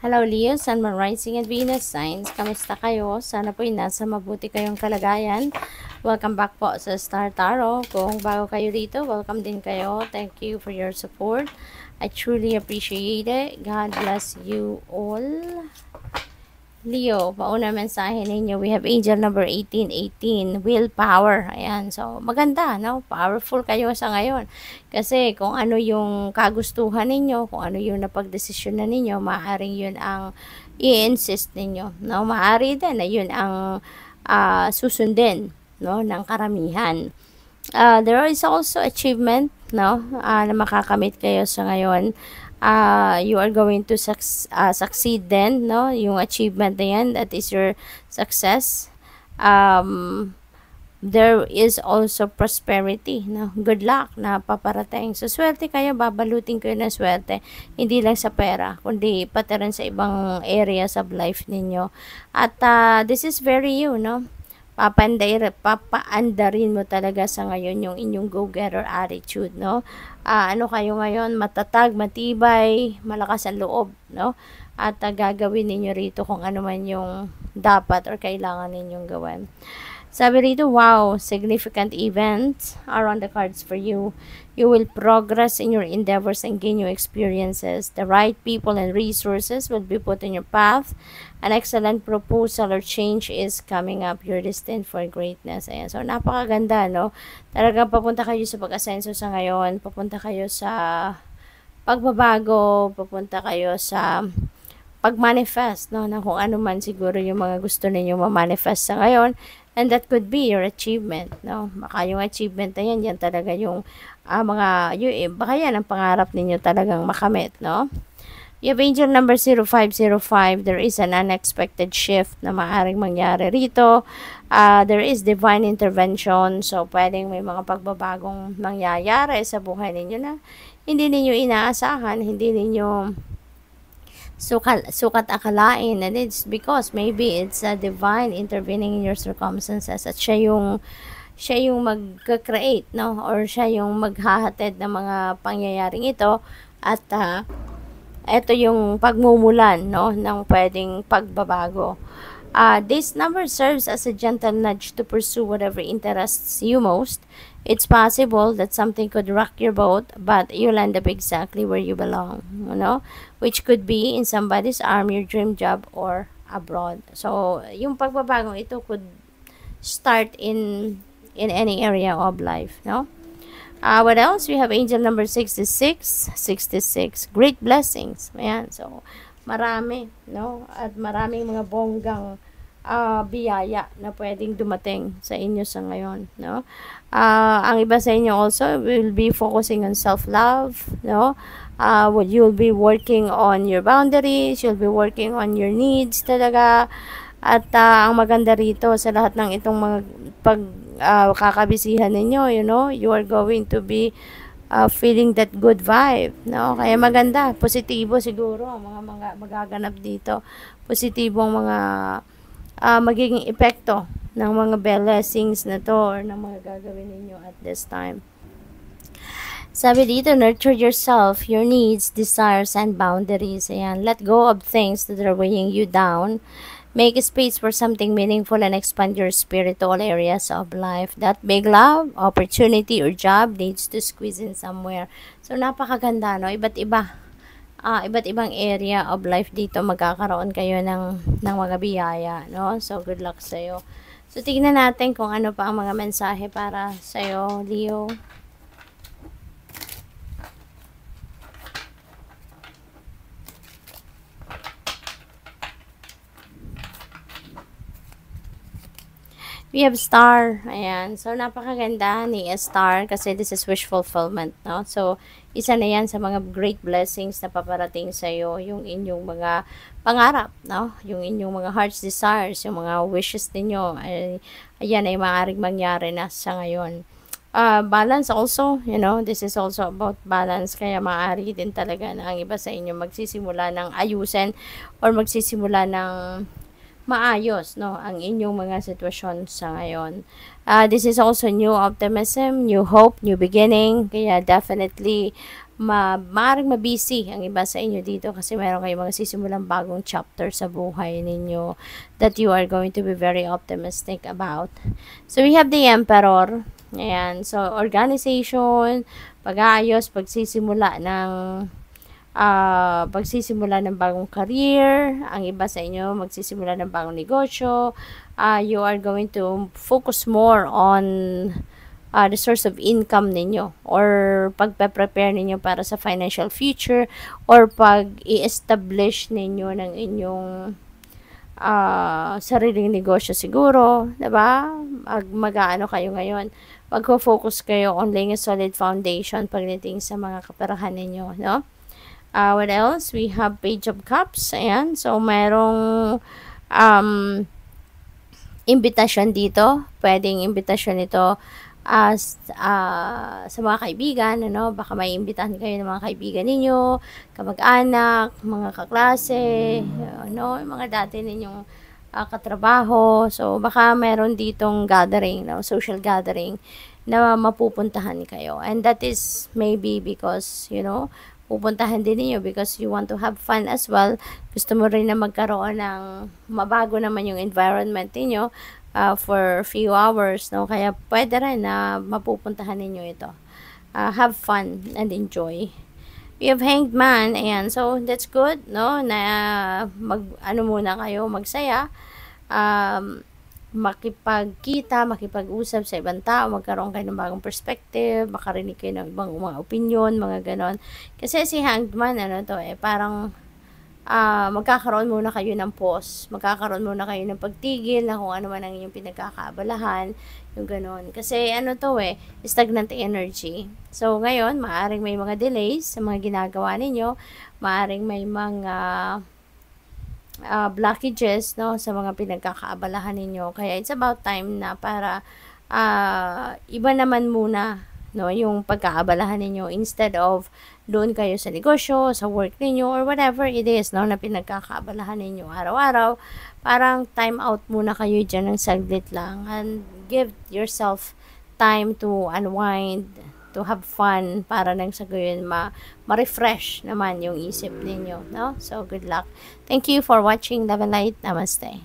Hello Leo, Sun, Moon, Rising at Venus signs. Kamusta kayo? Sana po nasa mabuti kayong kalagayan. Welcome back po sa Star Tarot. Kung bago kayo dito, welcome din kayo. Thank you for your support. I truly appreciate it. God bless you all. Leo, pauna mensahe ninyo. We have angel number 1818, willpower. Ayan, so maganda, no? Powerful kayo sa ngayon. Kasi kung ano yung kagustuhan ninyo, kung ano yung napagdesisyon na ninyo, maaaring yun ang i-insist ninyo. No? Maaari din na yun ang susundin, no? Ng karamihan. There is also achievement, no? Na makakamit kayo sa ngayon. You are going to succeed then, no? Yung achievement na yan, that is your success. There is also prosperity, no? Good luck na paparating. So, swerte kayo, babalutin kayo ng swerte. Hindi lang sa pera, kundi pati rin sa ibang areas of life ninyo. At this is very you, no? Papaandarin mo talaga sa ngayon yung inyong go-getter attitude, no? Ano kayo ngayon? Matatag, matibay, malakas ang loob, no? At gagawin ninyo rito kung ano man yung dapat or kailangan ninyong gawin. Sabi rito, wow, significant events are on the cards for you. You will progress in your endeavors and gain new experiences. The right people and resources will be put in your path. An excellent proposal or change is coming up. You're destined for greatness. Ayan. So, napakaganda, no? Talagang papunta kayo sa pag-asenso sa ngayon. Papunta kayo sa pagbabago. Papunta kayo sa pag-manifest, no? Na kung ano man siguro yung mga gusto ninyo ma-manifest sa ngayon. And that could be your achievement, no? Baka yung achievement na yan talaga yung baka yan ang pangarap ninyo talagang makamit, no? You have angel number 0505. There is an unexpected shift na maaaring mangyari rito. There is divine intervention. So, pwedeng may mga pagbabagong mangyayari sa buhay ninyo na hindi ninyo inaasahan, hindi ninyo sukat akalain, and it's because maybe it's a divine intervening in your circumstances at siya yung mag-create, no? Or siya yung maghahatid ng mga pangyayaring ito at ito yung pagmumulan, no? Ng pwedeng pagbabago. This number serves as a gentle nudge to pursue whatever interests you most. It's possible that something could rock your boat, but you'll end up exactly where you belong, you know? Which could be in somebody's arm, your dream job, or abroad. So, yung pagbabagong ito could start in any area of life, no? What else? We have angel number 66. Great blessings. Ayan, so, marami, no? At maraming mga bonggang biyaya na pwedeng dumating sa inyo sa ngayon, no? Ang iba sa inyo also will be focusing on self-love, no? You'll be working on your boundaries, you'll be working on your needs talaga. At ang maganda rito sa lahat ng itong mga kakabisihan ninyo, you know, you are going to be feeling that good vibe, no? Kaya maganda, positibo siguro ang mga magaganap dito. Positibong mga magiging epekto ng mga blessings na to or ng mga gagawin ninyo at this time. Sabi dito, nurture yourself, your needs, desires, and boundaries. Ayan, let go of things that are weighing you down. Make space for something meaningful and expand your spiritual areas of life. That big love, opportunity, or job needs to squeeze in somewhere. So, napakaganda, no? Iba't ibang area of life dito magkakaroon kayo ng mga biyaya, no? So, good luck sa'yo. So, tignan natin kung ano pa ang mga mensahe para sa'yo, Leo. We have star. Ayan. So, napakaganda ni star kasi this is wish fulfillment, no? So, isa na yan sa mga great blessings na paparating sa iyo, yung inyong mga pangarap, no? Yung inyong mga heart's desires, yung mga wishes ninyo, ayan ay maaaring mangyari na sa ngayon. Balance also, you know, this is also about balance, kaya maaari din talaga na ang iba sa inyo magsisimula ng ayusin or magsisimula ng maayos, no, ang inyong mga sitwasyon sa ngayon. This is also new optimism, new hope, new beginning. Kaya definitely maaaring mabisi ang iba sa inyo dito kasi meron kayong mga sisimulang bagong chapter sa buhay ninyo that you are going to be very optimistic about. So, we have the Emperor. Ayan. So, organization, pag-aayos, pagsisimula ng bagong career, ang iba sa inyo magsisimula ng bagong negosyo, you are going to focus more on the source of income ninyo or pagpe-prepare ninyo para sa financial future or pag-i-establish ninyo ng inyong sariling negosyo siguro, 'di ba? Mag-aano kayo ngayon, magfo-focus kayo on laying a solid foundation pagdating sa mga kaperahan ninyo, no? What else? We have Page of Cups. Ayan. So, merong invitation dito. Pwedeng invitation ito sa mga kaibigan, ano, baka may imbitahan kayo ng mga kaibigan ninyo, kamag-anak, mga kaklase, ano, mga dati ninyong katrabaho. So, baka meron ditong gathering, no, social gathering na mapupuntahan kayo. And that is maybe because, pupuntahan din niyo because you want to have fun as well. Gusto mo rin na magkaroon ng mabago naman yung environment niyo for few hours, no? Kaya pwede rin na mapupuntahan ninyo ito. Have fun and enjoy. We have Hanged Man, ayan. So, that's good, no? Na muna kayo, magsaya. Makipagkita, makipag-usap sa ibang tao, magkaroon kayo ng bagong perspective, makarinig kayo ng ibang mga opinion, mga ganon. Kasi si Hanged Man, parang magkakaroon muna kayo ng pause, magkakaroon muna kayo ng pagtigil na kung ano man ang inyong pinagkakaabalahan, yung ganon. Kasi stagnant energy. So, ngayon, maaaring may mga delays sa mga ginagawa ninyo, maaaring may mga blockages, no, sa mga pinagkakaabalahan ninyo. Kaya it's about time na para iba naman muna, no, yung pagkaabalahan ninyo instead of doon kayo sa negosyo, sa work ninyo, or whatever it is, no, na pinagkakaabalahan ninyo araw-araw. Parang time out muna kayo dyan ng saglit lang and give yourself time to unwind, to have fun, para nang sa gayon ma-refresh naman yung isip ninyo, no? So, good luck. Thank you for watching. Love and light. Namaste.